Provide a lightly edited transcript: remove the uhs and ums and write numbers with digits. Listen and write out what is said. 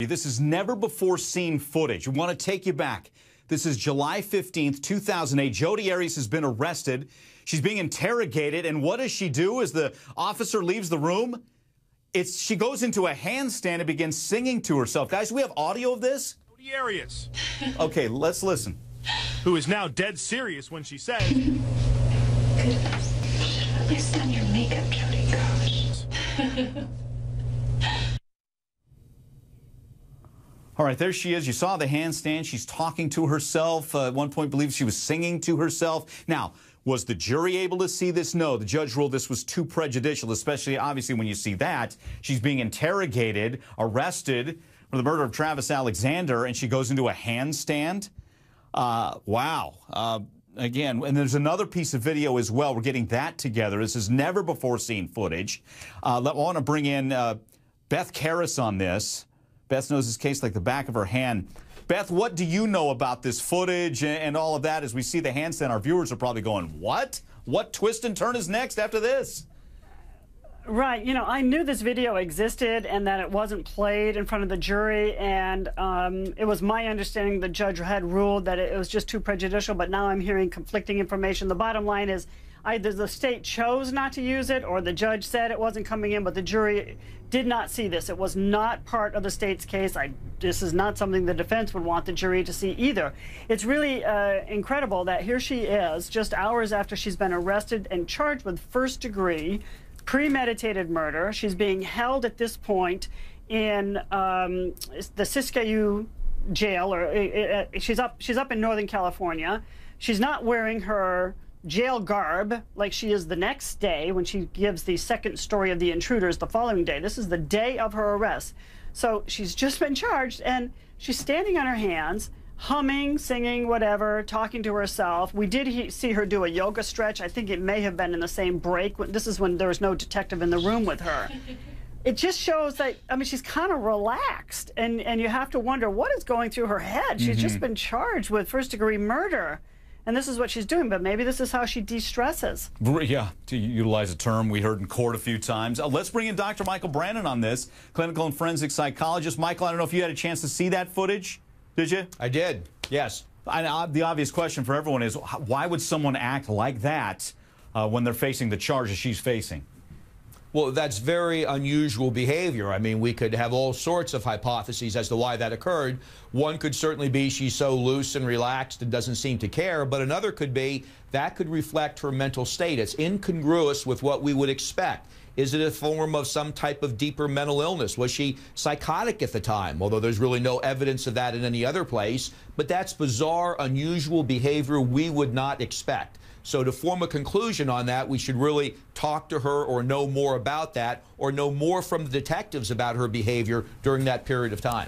This is never before seen footage. We want to take you back. This is July 15th, 2008. Jodi Arias has been arrested. She's being interrogated. And what does she do as the officer leaves the room? She goes into a handstand and begins singing to herself. Guys, do we have audio of this? Jodi Arias. Okay, let's listen. Who is now dead serious when she says, Goodness. Should at least done your makeup, Jodi. Gosh. All right, there she is. You saw the handstand. She's talking to herself. At one point, believes she was singing to herself. Now, was the jury able to see this? No. The judge ruled this was too prejudicial, especially, obviously, when you see that. She's being interrogated, arrested for the murder of Travis Alexander, and she goes into a handstand. Wow. Again, and there's another piece of video as well. We're getting that together. This is never before seen footage. I want to bring in Beth Karras on this. Beth knows this case like the back of her hand. Beth, what do you know about this footage and all of that? As we see the handstand, our viewers are probably going, what? What twist and turn is next after this? Right. You know, I knew this video existed and that it wasn't played in front of the jury. And it was my understanding the judge had ruled that it was just too prejudicial. But now I'm hearing conflicting information. The bottom line is either the state chose not to use it or the judge said it wasn't coming in, but the jury did not see this. It was not part of the state's case. This is not something the defense would want the jury to see either. It's really incredible that here she is just hours after she's been arrested and charged with first-degree premeditated murder. She's being held at this point in the Siskiyou jail, or she's up in Northern California. She's not wearing her jail garb like she is the next day when she gives the second story of the intruders the following day. This is the day of her arrest. So she's just been charged and she's standing on her hands, humming, singing, whatever, talking to herself. We did see her do a yoga stretch. I think it may have been in the same break. This is when there was no detective in the room with her. It just shows that, I mean, she's kind of relaxed and you have to wonder what is going through her head. She's just been charged with first-degree murder. And this is what she's doing, but maybe this is how she de-stresses. Yeah, to utilize a term we heard in court a few times. Let's bring in Dr. Michael Brannon on this, clinical and forensic psychologist. Michael, I don't know if you had a chance to see that footage. Did you? I did, yes. The obvious question for everyone is, why would someone act like that when they're facing the charges she's facing? Well, that's very unusual behavior. I mean, we could have all sorts of hypotheses as to why that occurred. One could certainly be she's so loose and relaxed and doesn't seem to care, but another could be that could reflect her mental state. It's incongruous with what we would expect. Is it a form of some type of deeper mental illness? Was she psychotic at the time? Although there's really no evidence of that in any other place. But that's bizarre, unusual behavior we would not expect. So to form a conclusion on that, we should really talk to her or know more about that or know more from the detectives about her behavior during that period of time.